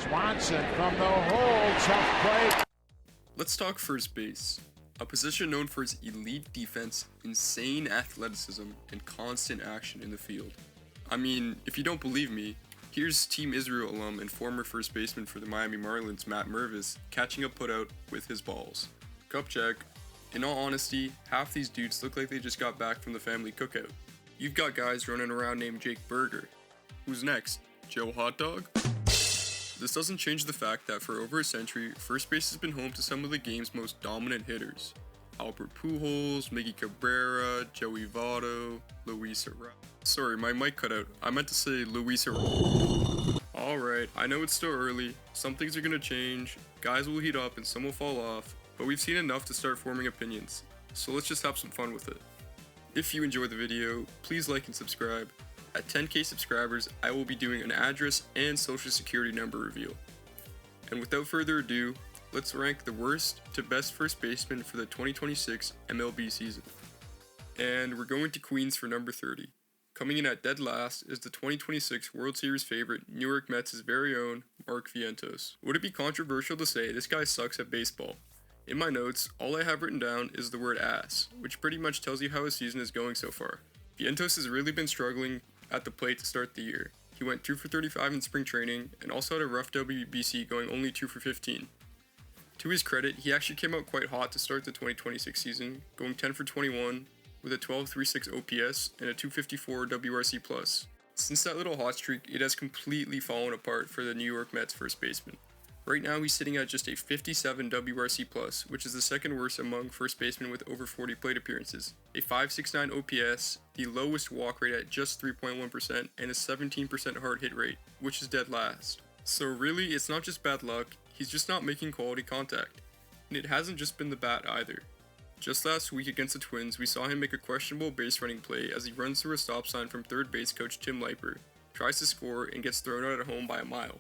Swanson from the hole, tough play. Let's talk first base, a position known for its elite defense, insane athleticism, and constant action in the field. I mean, if you don't believe me, here's Team Israel alum and former first baseman for the Miami Marlins, Matt Mervis, catching a putout with his balls. Cup check. In all honesty, half these dudes look like they just got back from the family cookout. You've got guys running around named Jake Berger. Who's next? Joe Hot Dog? This doesn't change the fact that for over a century, first base has been home to some of the game's most dominant hitters. Albert Pujols, Miggy Cabrera, Joey Votto, Luis Sorry, my mic cut out. I meant to say Luis Alright, I know it's still early, some things are gonna change, guys will heat up and some will fall off, but we've seen enough to start forming opinions, so let's just have some fun with it. If you enjoyed the video, please like and subscribe. At 10k subscribers, I will be doing an address and social security number reveal. And without further ado, let's rank the worst to best first baseman for the 2026 MLB season. And we're going to Queens for number 30. Coming in at dead last is the 2026 World Series favorite, New York Mets' very own Mark Vientos. Would it be controversial to say this guy sucks at baseball? In my notes, all I have written down is the word ass, which pretty much tells you how his season is going so far. Vientos has really been struggling at the plate to start the year. He went 2 for 35 in spring training and also had a rough WBC going only 2 for 15. To his credit, he actually came out quite hot to start the 2026 season, going 10 for 21 with a 12.36 OPS and a 254 WRC+. Since that little hot streak, it has completely fallen apart for the New York Mets first baseman. Right now he's sitting at just a 57 WRC+, which is the second worst among first basemen with over 40 plate appearances, a 5.69 OPS, the lowest walk rate at just 3.1%, and a 17% hard hit rate, which is dead last. So really, it's not just bad luck, he's just not making quality contact. And it hasn't just been the bat either. Just last week against the Twins, we saw him make a questionable base running play as he runs through a stop sign from third base coach Tim Leiper, tries to score, and gets thrown out at home by a mile.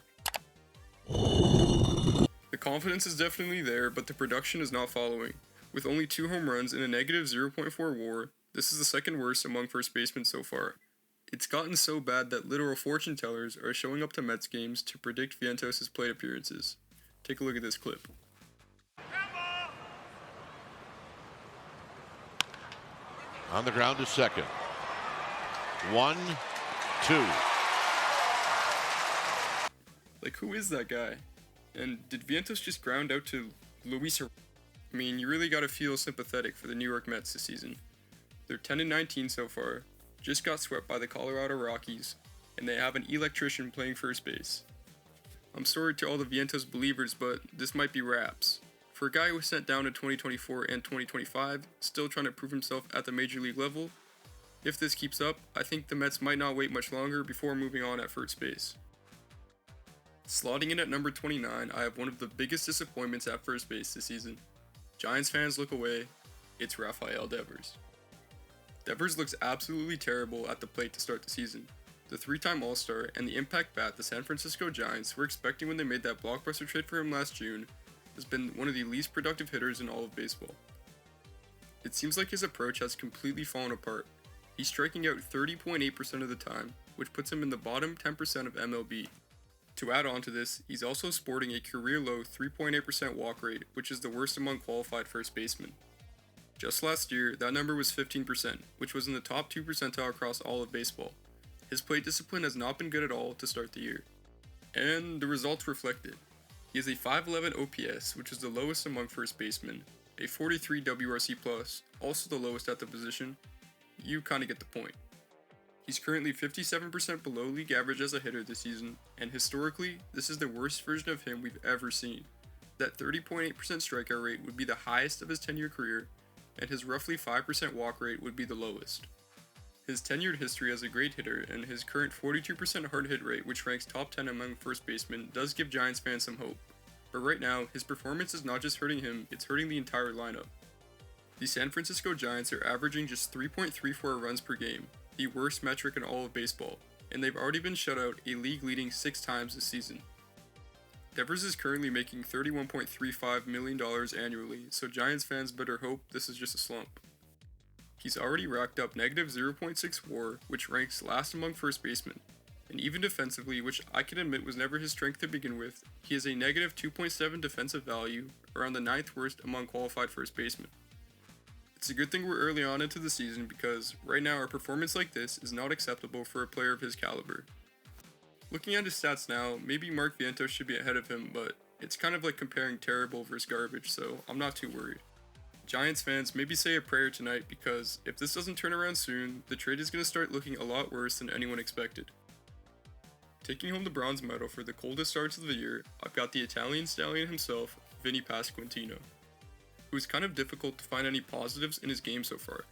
The confidence is definitely there, but the production is not following. With only 2 home runs and a negative 0.4 WAR, this is the second worst among first basemen so far. It's gotten so bad that literal fortune tellers are showing up to Mets games to predict Vientos' plate appearances. Take a look at this clip. On the ground to second. 1, 2. Like, who is that guy? And did Vientos just ground out to Luis? I mean, you really gotta feel sympathetic for the New York Mets this season. They're 10-19 so far, just got swept by the Colorado Rockies, and they have an electrician playing first base. I'm sorry to all the Vientos believers, but this might be raps. For a guy who was sent down in 2024 and 2025, still trying to prove himself at the major league level, if this keeps up, I think the Mets might not wait much longer before moving on at first base. Slotting in at number 29, I have one of the biggest disappointments at first base this season. Giants fans look away, it's Rafael Devers. Devers looks absolutely terrible at the plate to start the season. The 3-time All-Star and the impact bat the San Francisco Giants were expecting when they made that blockbuster trade for him last June has been one of the least productive hitters in all of baseball. It seems like his approach has completely fallen apart. He's striking out 30.8% of the time, which puts him in the bottom 10% of MLB. To add on to this, he's also sporting a career-low 3.8% walk rate, which is the worst among qualified first basemen. Just last year, that number was 15%, which was in the top 2 percentile across all of baseball. His plate discipline has not been good at all to start the year. And the results reflect it. He has a 5.11 OPS, which is the lowest among first basemen, a 43 WRC+, also the lowest at the position. You kinda get the point. He's currently 57% below league average as a hitter this season, and historically, this is the worst version of him we've ever seen. That 30.8% strikeout rate would be the highest of his 10-year career, and his roughly 5% walk rate would be the lowest. His tenured history as a great hitter and his current 42% hard hit rate, which ranks top 10 among first basemen, does give Giants fans some hope. But right now, his performance is not just hurting him, it's hurting the entire lineup. The San Francisco Giants are averaging just 3.34 runs per game, the worst metric in all of baseball, and they've already been shut out a league-leading 6 times this season. Devers is currently making $31.35 million annually, so Giants fans better hope this is just a slump. He's already racked up negative 0.6 WAR, which ranks last among first basemen, and even defensively, which I can admit was never his strength to begin with, he has a negative 2.7 defensive value, around the 9th worst among qualified first basemen. It's a good thing we're early on into the season because right now a performance like this is not acceptable for a player of his caliber. Looking at his stats now, maybe Mark Vientos should be ahead of him, but it's kind of like comparing terrible versus garbage, so I'm not too worried. Giants fans, maybe say a prayer tonight because if this doesn't turn around soon, the trade is going to start looking a lot worse than anyone expected. Taking home the bronze medal for the coldest starts of the year, I've got the Italian stallion himself, Vinnie Pasquantino. It was kind of difficult to find any positives in his game so far.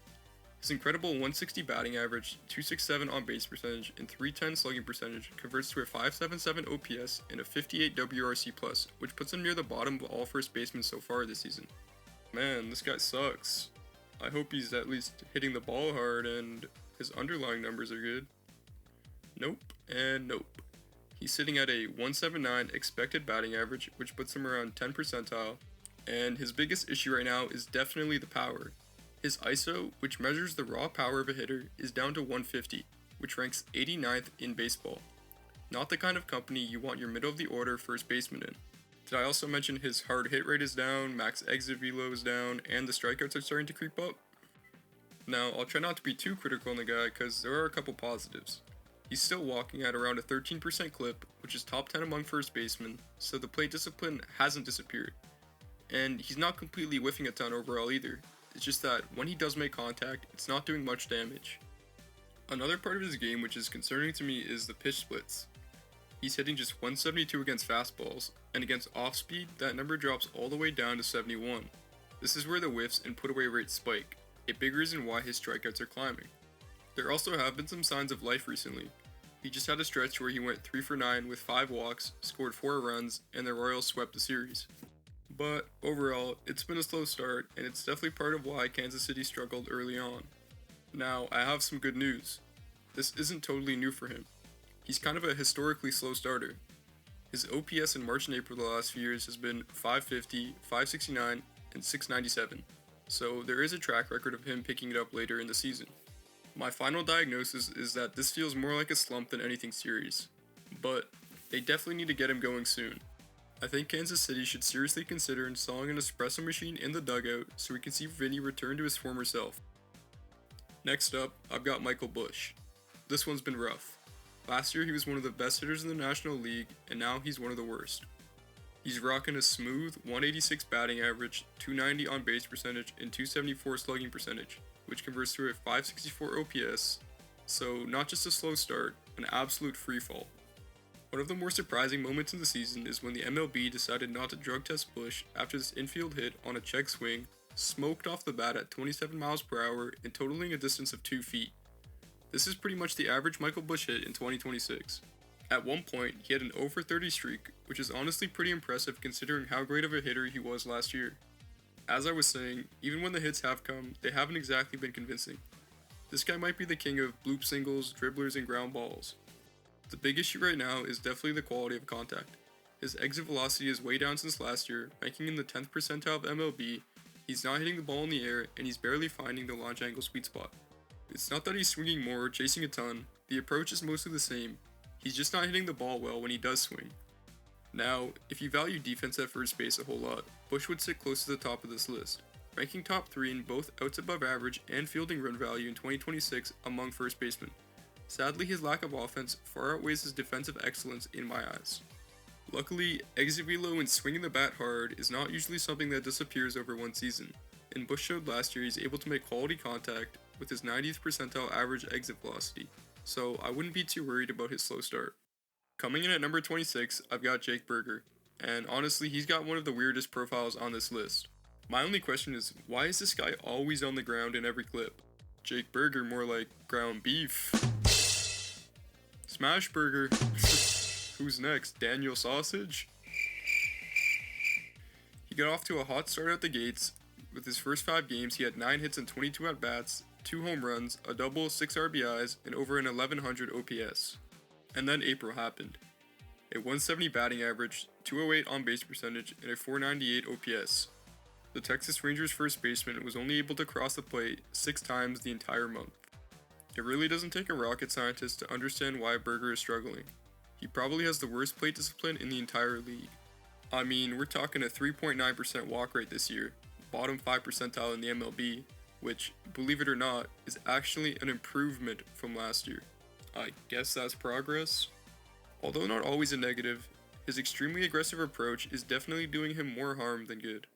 His incredible 160 batting average, 267 on base percentage, and 310 slugging percentage converts to a 577 OPS and a 58 WRC+, which puts him near the bottom of all first basemen so far this season. Man, this guy sucks. I hope he's at least hitting the ball hard and his underlying numbers are good. Nope, and nope. He's sitting at a 179 expected batting average, which puts him around 10th percentile, and his biggest issue right now is definitely the power. His ISO, which measures the raw power of a hitter, is down to 150, which ranks 89th in baseball. Not the kind of company you want your middle of the order first baseman in. Did I also mention his hard hit rate is down, max exit velo is down, and the strikeouts are starting to creep up? Now, I'll try not to be too critical on the guy because there are a couple positives. He's still walking at around a 13% clip, which is top 10 among first basemen, so the plate discipline hasn't disappeared. And he's not completely whiffing a ton overall either. It's just that when he does make contact, it's not doing much damage. Another part of his game which is concerning to me is the pitch splits. He's hitting just 172 against fastballs, and against off-speed, that number drops all the way down to 71. This is where the whiffs and put-away rates spike, a big reason why his strikeouts are climbing. There also have been some signs of life recently. He just had a stretch where he went 3 for 9 with 5 walks, scored 4 runs, and the Royals swept the series. But overall, it's been a slow start, and it's definitely part of why Kansas City struggled early on. Now, I have some good news. This isn't totally new for him. He's kind of a historically slow starter. His OPS in March and April the last few years has been 550, 569, and 697, so there is a track record of him picking it up later in the season. My final diagnosis is that this feels more like a slump than anything serious, but they definitely need to get him going soon. I think Kansas City should seriously consider installing an espresso machine in the dugout so we can see Vinny return to his former self. Next up, I've got Michael Busch. This one's been rough. Last year he was one of the best hitters in the National League, and now he's one of the worst. He's rocking a smooth 186 batting average, 290 on base percentage, and 274 slugging percentage, which converts to a 564 OPS, so not just a slow start, an absolute freefall. One of the more surprising moments in the season is when the MLB decided not to drug test Busch after this infield hit on a check swing smoked off the bat at 27 miles per hour and totaling a distance of 2 feet. This is pretty much the average Michael Busch hit in 2026. At one point, he had an 0 for 30 streak, which is honestly pretty impressive considering how great of a hitter he was last year. As I was saying, even when the hits have come, they haven't exactly been convincing. This guy might be the king of bloop singles, dribblers, and ground balls. The big issue right now is definitely the quality of contact. His exit velocity is way down since last year, ranking in the 10th percentile of MLB, he's not hitting the ball in the air, and he's barely finding the launch angle sweet spot. It's not that he's swinging more or chasing a ton, the approach is mostly the same, he's just not hitting the ball well when he does swing. Now, if you value defense at first base a whole lot, Busch would sit close to the top of this list, ranking top 3 in both outs above average and fielding run value in 2026 among first basemen. Sadly, his lack of offense far outweighs his defensive excellence in my eyes. Luckily, exit velo and swinging the bat hard is not usually something that disappears over one season, and Busch showed last year he's able to make quality contact with his 90th percentile average exit velocity, so I wouldn't be too worried about his slow start. Coming in at number 26, I've got Jake Burger, and honestly he's got one of the weirdest profiles on this list. My only question is, why is this guy always on the ground in every clip? Jake Burger more like ground beef. Smash Burger. Who's next? Daniel Sausage? He got off to a hot start at the gates. With his first 5 games, he had 9 hits and 22 at-bats, 2 home runs, a double, 6 RBIs, and over an 1100 OPS. And then April happened. A 170 batting average, 208 on-base percentage, and a 498 OPS. The Texas Rangers first baseman was only able to cross the plate 6 times the entire month. It really doesn't take a rocket scientist to understand why Berger is struggling. He probably has the worst plate discipline in the entire league. I mean, we're talking a 3.9% walk rate this year, bottom 5 percentile in the MLB, which, believe it or not, is actually an improvement from last year. I guess that's progress. Although not always a negative, his extremely aggressive approach is definitely doing him more harm than good.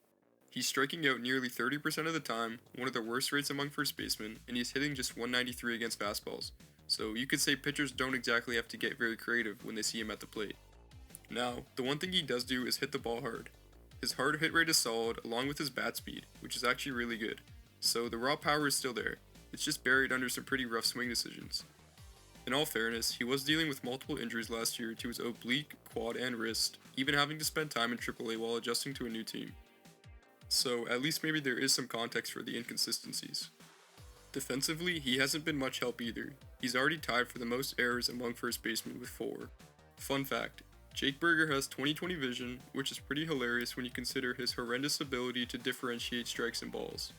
He's striking out nearly 30% of the time, one of the worst rates among first basemen, and he's hitting just 193 against fastballs, so you could say pitchers don't exactly have to get very creative when they see him at the plate. Now, the one thing he does do is hit the ball hard. His hard hit rate is solid, along with his bat speed, which is actually really good, so the raw power is still there, it's just buried under some pretty rough swing decisions. In all fairness, he was dealing with multiple injuries last year to his oblique, quad, and wrist, even having to spend time in AAA while adjusting to a new team. So at least maybe there is some context for the inconsistencies. Defensively, he hasn't been much help either. He's already tied for the most errors among first basemen with 4. Fun fact, Jake Berger has 20/20 vision, which is pretty hilarious when you consider his horrendous ability to differentiate strikes and balls.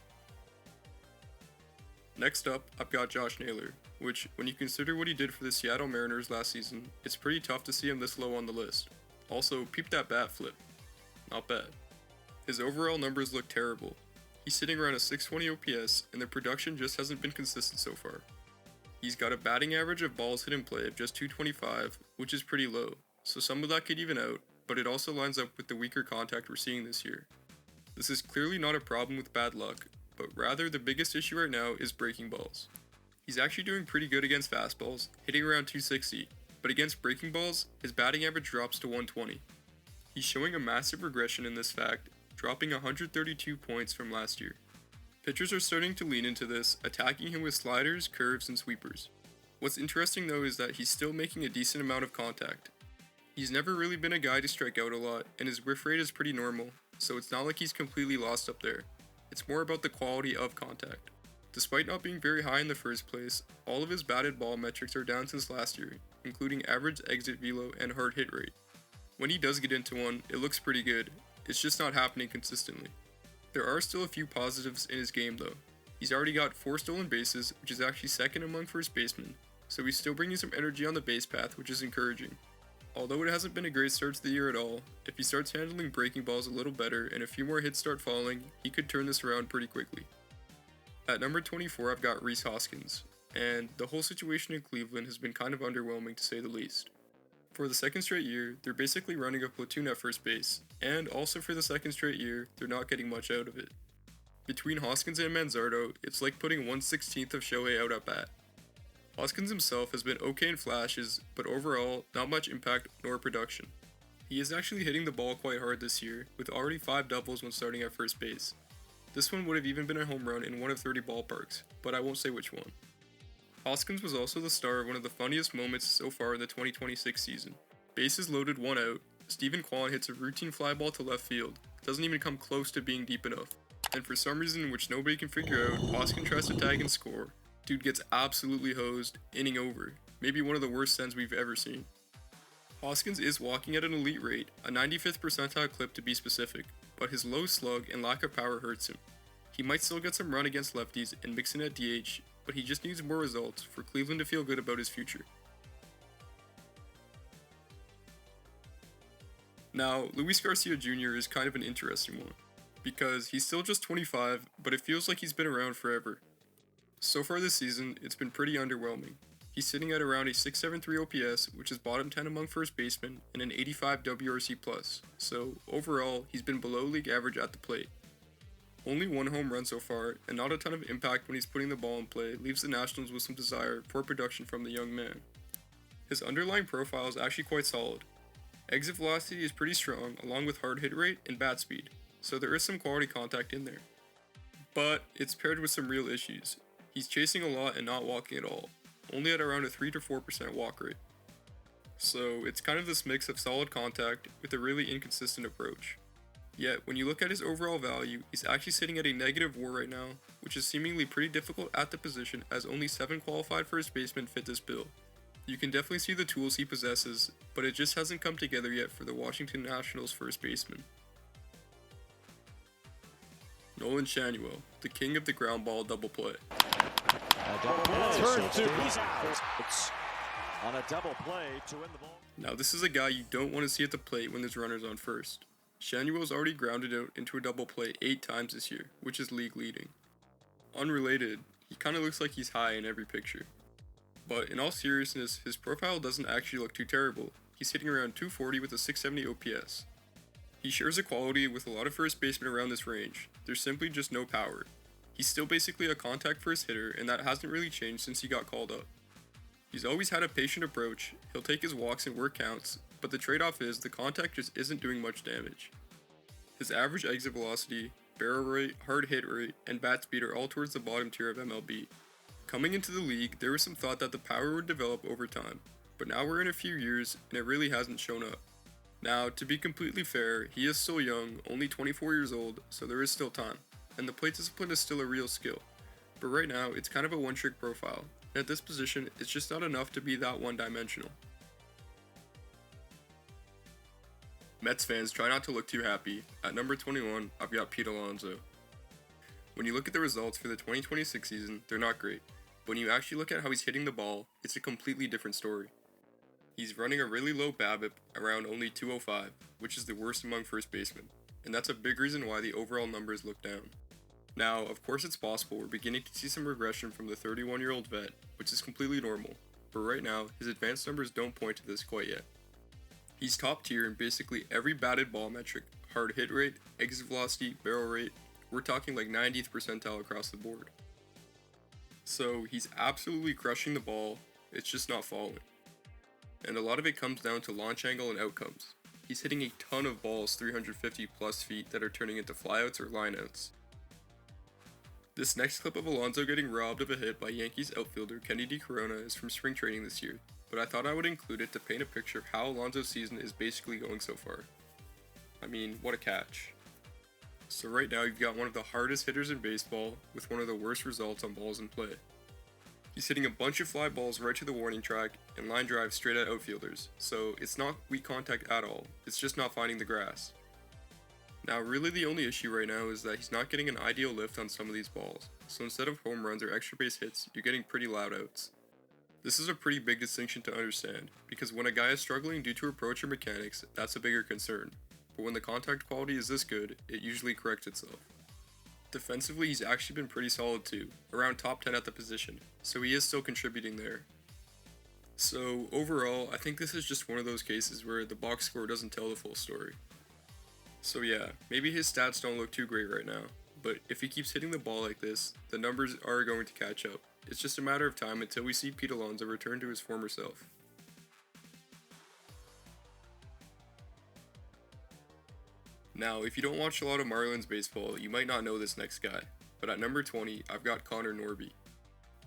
Next up, I've got Josh Naylor, which, when you consider what he did for the Seattle Mariners last season, it's pretty tough to see him this low on the list. Also, peep that bat flip. Not bad. His overall numbers look terrible. He's sitting around a 620 OPS, and the production just hasn't been consistent so far. He's got a batting average of balls hit in play of just 225, which is pretty low, so some of that could even out, but it also lines up with the weaker contact we're seeing this year. This is clearly not a problem with bad luck, but rather the biggest issue right now is breaking balls. He's actually doing pretty good against fastballs, hitting around 260, but against breaking balls, his batting average drops to 120. He's showing a massive regression in this fact, dropping 132 points from last year. Pitchers are starting to lean into this, attacking him with sliders, curves, and sweepers. What's interesting though is that he's still making a decent amount of contact. He's never really been a guy to strike out a lot, and his whiff rate is pretty normal, so it's not like he's completely lost up there. It's more about the quality of contact. Despite not being very high in the first place, all of his batted ball metrics are down since last year, including average exit velo and hard hit rate. When he does get into one, it looks pretty good, it's just not happening consistently. There are still a few positives in his game though. He's already got 4 stolen bases, which is actually second among first basemen, so he's still bringing some energy on the base path, which is encouraging. Although it hasn't been a great start to the year at all, if he starts handling breaking balls a little better and a few more hits start falling, he could turn this around pretty quickly. At number 24, I've got Rhys Hoskins, and the whole situation in Cleveland has been kind of underwhelming to say the least. For the second straight year, they're basically running a platoon at first base, and also for the second straight year, they're not getting much out of it. Between Hoskins and Manzardo, it's like putting 1/16 of Shohei out at bat. Hoskins himself has been okay in flashes, but overall, not much impact nor production. He is actually hitting the ball quite hard this year, with already 5 doubles when starting at first base. This one would have even been a home run in one of 30 ballparks, but I won't say which one. Hoskins was also the star of one of the funniest moments so far in the 2026 season. Bases loaded, 1 out, Stephen Kwan hits a routine fly ball to left field, doesn't even come close to being deep enough, and for some reason which nobody can figure out, Hoskins tries to tag and score. Dude gets absolutely hosed, inning over, maybe one of the worst sends we've ever seen. Hoskins is walking at an elite rate, a 95th percentile clip to be specific, but his low slug and lack of power hurts him. He might still get some run against lefties and mix in at DH, but he just needs more results for Cleveland to feel good about his future. Now, Luis Garcia Jr. is kind of an interesting one, because he's still just 25, but it feels like he's been around forever. So far this season, it's been pretty underwhelming. He's sitting at around a 673 OPS, which is bottom 10 among first basemen, and an 85 WRC+, so overall, he's been below league average at the plate. Only 1 home run so far, and not a ton of impact when he's putting the ball in play leaves the Nationals with some desire for production from the young man. His underlying profile is actually quite solid. Exit velocity is pretty strong, along with hard hit rate and bat speed, so there is some quality contact in there. But it's paired with some real issues. He's chasing a lot and not walking at all, only at around a 3 to 4% walk rate. So it's kind of this mix of solid contact with a really inconsistent approach. Yet, when you look at his overall value, he's actually sitting at a negative WAR right now, which is seemingly pretty difficult at the position as only 7 qualified first basemen fit this bill. You can definitely see the tools he possesses, but it just hasn't come together yet for the Washington Nationals first baseman. Nolan Schanuel, the king of the ground ball double play. Double play. Turn So two. he's out. It's on a double play to win the ball. Now this is a guy you don't want to see at the plate when there's runners on first. Schanuel's already grounded out into a double play 8 times this year, which is league leading. Unrelated, he kinda looks like he's high in every picture. But in all seriousness, his profile doesn't actually look too terrible. He's hitting around 240 with a 670 OPS. He shares a quality with a lot of first basemen around this range. There's simply just no power. He's still basically a contact first hitter, and that hasn't really changed since he got called up. He's always had a patient approach, he'll take his walks and work counts, but the trade-off is the contact just isn't doing much damage. His average exit velocity, barrel rate, hard hit rate, and bat speed are all towards the bottom tier of MLB. Coming into the league, there was some thought that the power would develop over time, but now we're in a few years and it really hasn't shown up. Now, to be completely fair, he is still young, only 24 years old, so there is still time, and the plate discipline is still a real skill. But right now, it's kind of a one-trick profile, and at this position, it's just not enough to be that one-dimensional. Mets fans, try not to look too happy. At number 21, I've got Pete Alonso. When you look at the results for the 2026 season, they're not great, but when you actually look at how he's hitting the ball, it's a completely different story. He's running a really low BABIP, around only 205, which is the worst among first basemen, and that's a big reason why the overall numbers look down. Now, of course it's possible we're beginning to see some regression from the 31-year-old vet, which is completely normal, but right now, his advanced numbers don't point to this quite yet. He's top tier in basically every batted ball metric, hard hit rate, exit velocity, barrel rate, we're talking like 90th percentile across the board. So he's absolutely crushing the ball, it's just not falling. And a lot of it comes down to launch angle and outcomes. He's hitting a ton of balls 350 plus feet that are turning into flyouts or lineouts. This next clip of Alonso getting robbed of a hit by Yankees outfielder Kennedy Corona is from spring training this year, but I thought I would include it to paint a picture of how Alonso's season is basically going so far. I mean, what a catch. So right now you've got one of the hardest hitters in baseball with one of the worst results on balls in play. He's hitting a bunch of fly balls right to the warning track and line drives straight at outfielders, so it's not weak contact at all, it's just not finding the grass. Now really the only issue right now is that he's not getting an ideal lift on some of these balls, so instead of home runs or extra base hits, you're getting pretty loud outs. This is a pretty big distinction to understand, because when a guy is struggling due to approach or mechanics, that's a bigger concern, but when the contact quality is this good, it usually corrects itself. Defensively, he's actually been pretty solid too, around top 10 at the position, so he is still contributing there. So overall, I think this is just one of those cases where the box score doesn't tell the full story. So yeah, maybe his stats don't look too great right now, but if he keeps hitting the ball like this, the numbers are going to catch up. It's just a matter of time until we see Pete Alonso return to his former self. Now, if you don't watch a lot of Marlins baseball, you might not know this next guy, but at number 20, I've got Connor Norby.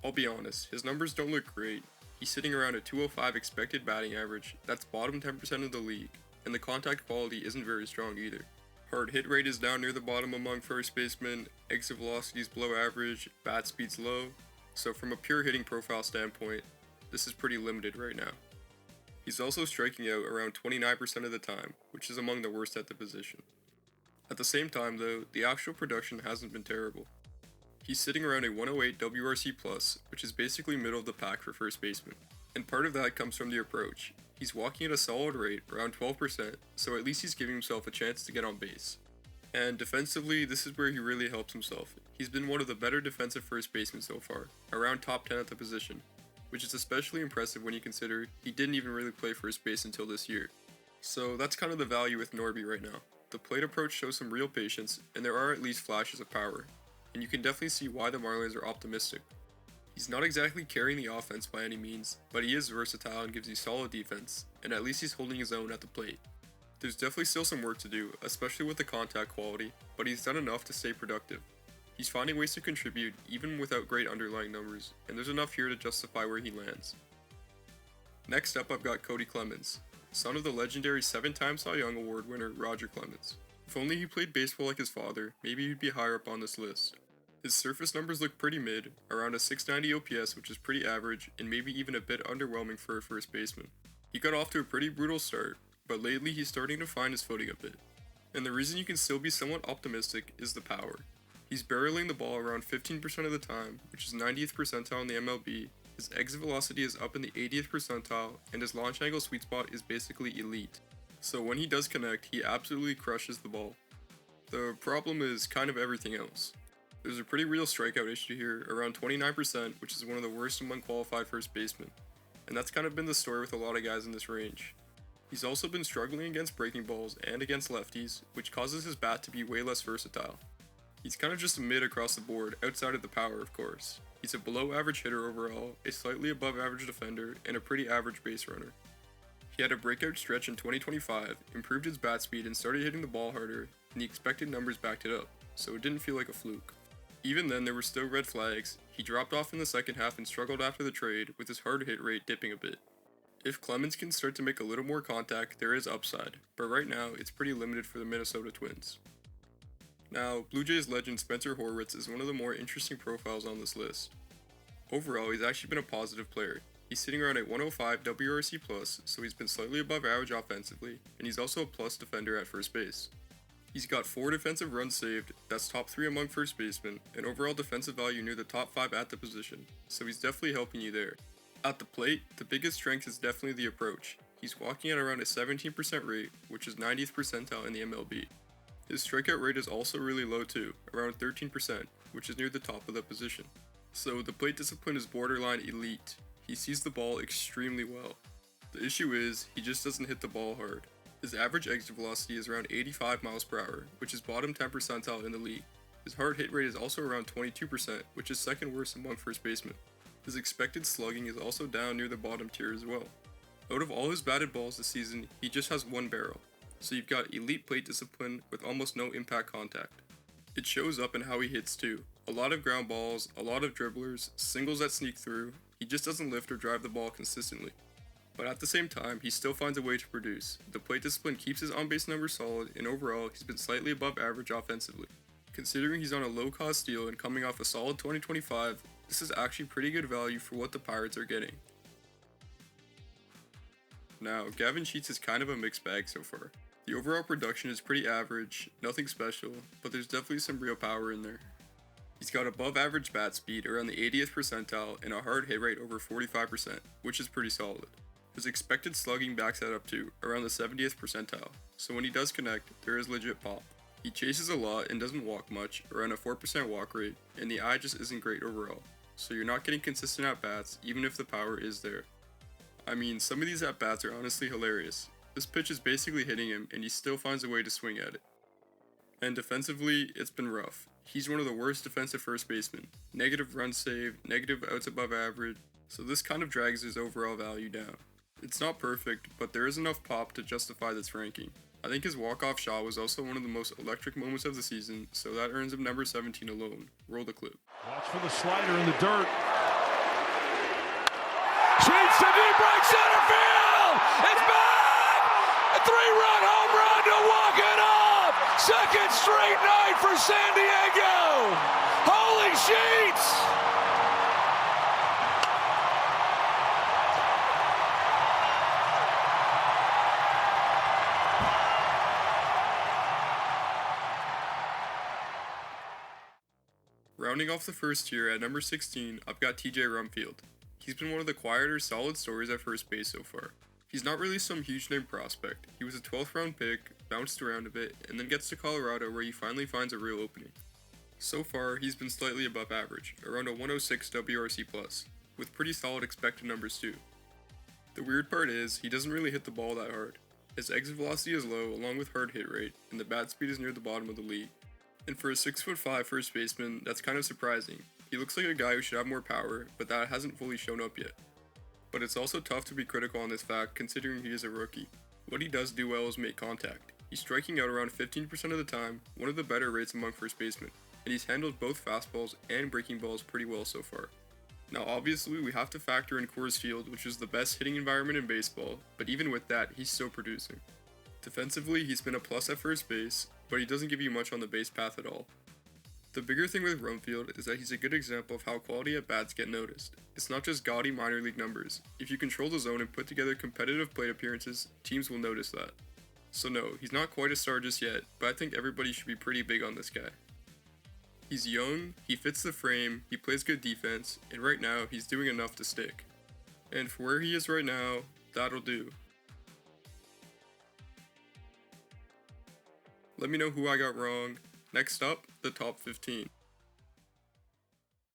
I'll be honest, his numbers don't look great. He's sitting around a 205 expected batting average, that's bottom 10% of the league, and the contact quality isn't very strong either. Hard hit rate is down near the bottom among first basemen, exit velocity is below average, bat speed's low, so from a pure hitting profile standpoint, this is pretty limited right now. He's also striking out around 29% of the time, which is among the worst at the position. At the same time though, the actual production hasn't been terrible. He's sitting around a 108 WRC+, which is basically middle of the pack for first baseman. And part of that comes from the approach. He's walking at a solid rate, around 12%, so at least he's giving himself a chance to get on base. And defensively, this is where he really helps himself. He's been one of the better defensive first basemen so far, around top 10 at the position, which is especially impressive when you consider he didn't even really play first base until this year. So that's kind of the value with Norby right now. The plate approach shows some real patience, and there are at least flashes of power, and you can definitely see why the Marlins are optimistic. He's not exactly carrying the offense by any means, but he is versatile and gives you solid defense, and at least he's holding his own at the plate. There's definitely still some work to do, especially with the contact quality, but he's done enough to stay productive. He's finding ways to contribute even without great underlying numbers, and there's enough here to justify where he lands. Next up, I've got Kody Clemens, son of the legendary 7-time Cy Young Award winner Roger Clemens. If only he played baseball like his father, maybe he'd be higher up on this list. His surface numbers look pretty mid, around a 690 OPS, which is pretty average, and maybe even a bit underwhelming for a first baseman. He got off to a pretty brutal start, but lately he's starting to find his footing a bit. And the reason you can still be somewhat optimistic is the power. He's barreling the ball around 15% of the time, which is 90th percentile in the MLB. His exit velocity is up in the 80th percentile, and his launch angle sweet spot is basically elite. So when he does connect, he absolutely crushes the ball. The problem is kind of everything else. There's a pretty real strikeout issue here, around 29%, which is one of the worst among qualified first basemen. And that's kind of been the story with a lot of guys in this range. He's also been struggling against breaking balls and against lefties, which causes his bat to be way less versatile. He's kind of just a mid across the board, outside of the power of course. He's a below average hitter overall, a slightly above average defender, and a pretty average base runner. He had a breakout stretch in 2025, improved his bat speed and started hitting the ball harder, and the expected numbers backed it up, so it didn't feel like a fluke. Even then there were still red flags. He dropped off in the second half and struggled after the trade, with his hard hit rate dipping a bit. If Clemens can start to make a little more contact, there is upside, but right now it's pretty limited for the Minnesota Twins. Now, Blue Jays legend Spencer Horwitz is one of the more interesting profiles on this list. Overall, he's actually been a positive player. He's sitting around at 105 WRC+, so he's been slightly above average offensively, and he's also a plus defender at first base. He's got 4 defensive runs saved, that's top 3 among first basemen, and overall defensive value near the top 5 at the position, so he's definitely helping you there. At the plate, the biggest strength is definitely the approach. He's walking at around a 17% rate, which is 90th percentile in the MLB. His strikeout rate is also really low too, around 13%, which is near the top of the position. So the plate discipline is borderline elite. He sees the ball extremely well. The issue is, he just doesn't hit the ball hard. His average exit velocity is around 85 miles per hour, which is bottom 10 percentile in the league. His hard hit rate is also around 22%, which is second worst among first basemen. His expected slugging is also down near the bottom tier as well. Out of all his batted balls this season, he just has 1 barrel. So you've got elite plate discipline with almost no impact contact. It shows up in how he hits too. A lot of ground balls, a lot of dribblers, singles that sneak through. He just doesn't lift or drive the ball consistently. But at the same time, he still finds a way to produce. The plate discipline keeps his on-base numbers solid, and overall, he's been slightly above average offensively. Considering he's on a low-cost deal and coming off a solid 2025, this is actually pretty good value for what the Pirates are getting. Now, Gavin Sheets is kind of a mixed bag so far. The overall production is pretty average, nothing special, but there's definitely some real power in there. He's got above average bat speed around the 80th percentile and a hard hit rate over 45%, which is pretty solid. His expected slugging backs that up too, around the 70th percentile, so when he does connect, there is legit pop. He chases a lot and doesn't walk much, around a 4% walk rate, and the eye just isn't great overall, so you're not getting consistent at-bats even if the power is there. I mean, some of these at-bats are honestly hilarious. This pitch is basically hitting him, and he still finds a way to swing at it. And defensively, it's been rough. He's one of the worst defensive first basemen. Negative runs saved, negative outs above average, so this kind of drags his overall value down. It's not perfect, but there is enough pop to justify this ranking. I think his walk-off shot was also one of the most electric moments of the season, so that earns him number 17 alone. Roll the clip. Watch for the slider in the dirt. Sheets to deep right center field! It's back! A 3-run home run to walk it off! Second straight night for San Diego! Holy Sheets! Rounding off the first tier at number 16, I've got TJ Rumfield. He's been one of the quieter, solid stories at first base so far. He's not really some huge name prospect. He was a 12th round pick, bounced around a bit, and then gets to Colorado where he finally finds a real opening. So far, he's been slightly above average, around a 106 WRC+, with pretty solid expected numbers too. The weird part is, he doesn't really hit the ball that hard. His exit velocity is low along with hard hit rate, and the bat speed is near the bottom of the league. And for a 6'5" first baseman, that's kind of surprising. He looks like a guy who should have more power, but that hasn't fully shown up yet. But it's also tough to be critical on this fact considering he is a rookie. What he does do well is make contact. He's striking out around 15% of the time, one of the better rates among first basemen, and he's handled both fastballs and breaking balls pretty well so far. Now obviously we have to factor in Coors Field, which is the best hitting environment in baseball, but even with that, he's still producing. Defensively, he's been a plus at first base, but he doesn't give you much on the base path at all. The bigger thing with Rumfield is that he's a good example of how quality at bats get noticed. It's not just gaudy minor league numbers. If you control the zone and put together competitive plate appearances, teams will notice that. So no, he's not quite a star just yet, but I think everybody should be pretty big on this guy. He's young, he fits the frame, he plays good defense, and right now he's doing enough to stick. And for where he is right now, that'll do. Let me know who I got wrong. Next up, the top 15.